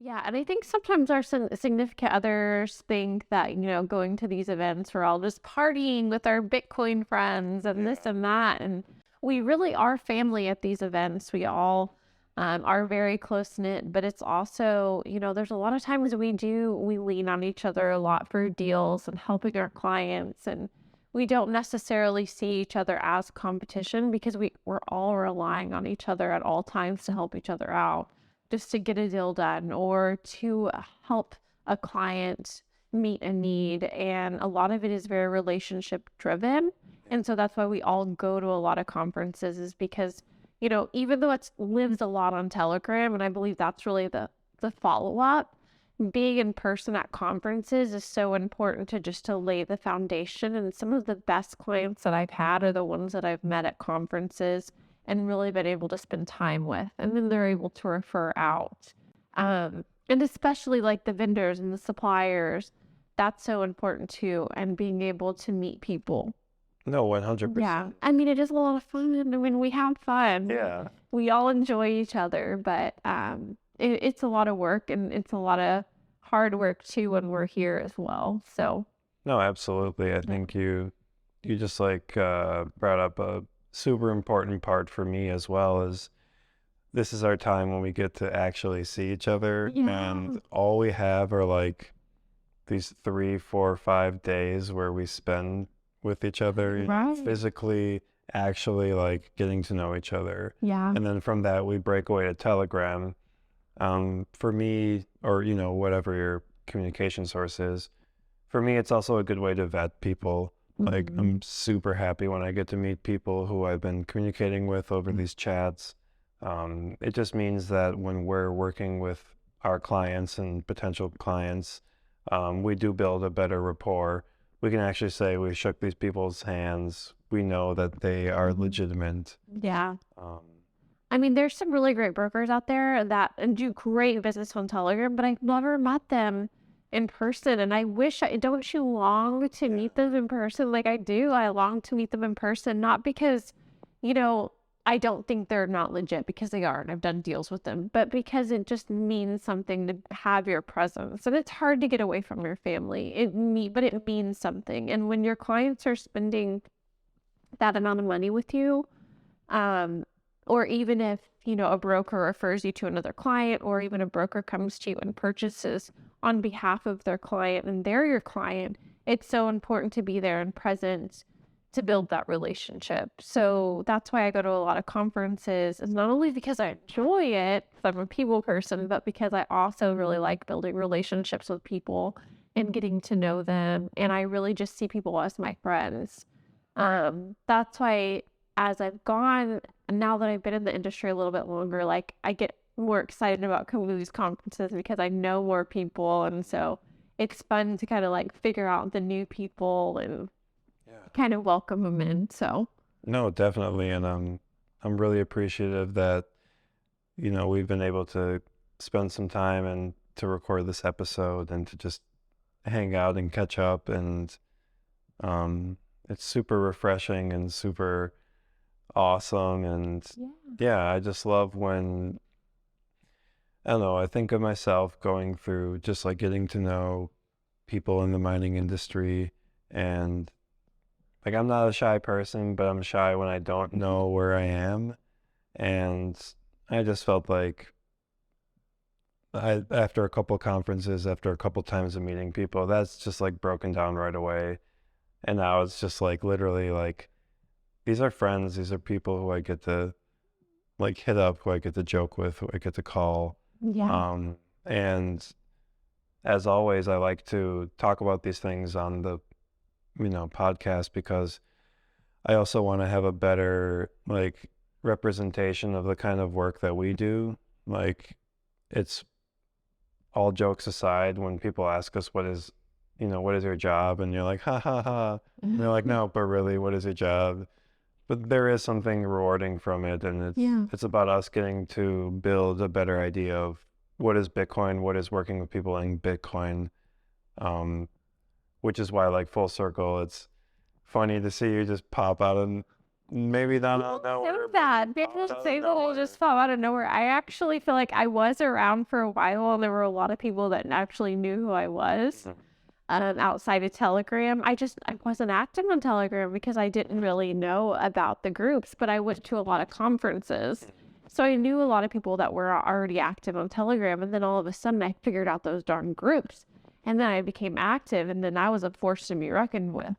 Yeah, and I think sometimes our significant others think that, going to these events, we're all just partying with our Bitcoin friends and this Yeah. and that. And we really are family at these events. We all are very close knit, but it's also, there's a lot of times we lean on each other a lot for deals and helping our clients. And we don't necessarily see each other as competition because we're all relying on each other at all times to help each other out just to get a deal done or to help a client meet a need. And a lot of it is very relationship driven. And so that's why we all go to a lot of conferences, is because, even though it lives a lot on Telegram, and I believe that's really the follow up, being in person at conferences is so important to lay the foundation. And some of the best clients that I've had are the ones that I've met at conferences and really been able to spend time with. And then they're able to refer out. And especially like the vendors and the suppliers, that's so important too. And being able to meet people. No, Yeah. 100%. I mean, it is a lot of fun. I mean, we have fun. Yeah. We all enjoy each other, but it's a lot of work and it's a lot of hard work too when we're here as well. So, No, absolutely. I yeah. think you just like brought up a super important part for me as well, is this is our time when we get to actually see each other, Yeah. and all we have are like these 3, 4, 5 days where we spend with each other, Right. physically actually like getting to know each other. Yeah. And then from that we break away to Telegram. For me, or whatever your communication source is, for me it's also a good way to vet people. Like, Mhm. I'm super happy when I get to meet people who I've been communicating with over these chats. It just means that when we're working with our clients and potential clients, we do build a better rapport. We can actually say we shook these people's hands. We know that they are legitimate. Yeah. Um, I mean, there's some really great brokers out there that do great business on Telegram, but I've never met them in person. And I wish don't you long to yeah, meet them in person? Like I do. I long to meet them in person, not because, you know, I don't think they're not legit, because they are, and I've done deals with them, but because it just means something to have your presence. And it's hard to get away from your family. But it means something. And when your clients are spending that amount of money with you, um, or even if, a broker refers you to another client, or even a broker comes to you and purchases on behalf of their client and they're your client, it's so important to be there and present to build that relationship. So that's why I go to a lot of conferences, and not only because I enjoy it, 'cause I'm a people person, but because I also really like building relationships with people and getting to know them. And I really just see people as my friends. That's why as I've gone, and now that I've been in the industry a little bit longer, like I get more excited about coming to these conferences because I know more people. And so it's fun to kind of like figure out the new people and yeah. kind of welcome them in. So, No, definitely. And I'm really appreciative that, we've been able to spend some time and to record this episode and to just hang out and catch up. And um, it's super refreshing and super awesome. And yeah. yeah, I just love when, I don't know, I think of myself going through just like getting to know people in the mining industry. And like, I'm not a shy person, but I'm shy when I don't know where I am. And I just felt like after a couple conferences, after a couple times of meeting people, that's just like broken down right away. And now it's just like literally like, these are friends, these are people who I get to like hit up, who I get to joke with, who I get to call. Yeah. And as always, I like to talk about these things on the, podcast, because I also want to have a better like representation of the kind of work that we do. Like, it's all jokes aside, when people ask us what is your job, and you're like, ha ha ha, and they're like, no, but really, what is your job? But there is something rewarding from it, and Yeah. it's about us getting to build a better idea of what is Bitcoin, what is working with people in Bitcoin, which is why, like, full circle, it's funny to see you just pop out maybe not out of Say nowhere. that. People say that I just fell out of nowhere. I actually feel like I was around for a while, and there were a lot of people that actually knew who I was. Outside of Telegram. I wasn't active on Telegram because I didn't really know about the groups, but I went to a lot of conferences. So I knew a lot of people that were already active on Telegram, and then all of a sudden I figured out those darn groups. And then I became active, and then I was a force to be reckoned with.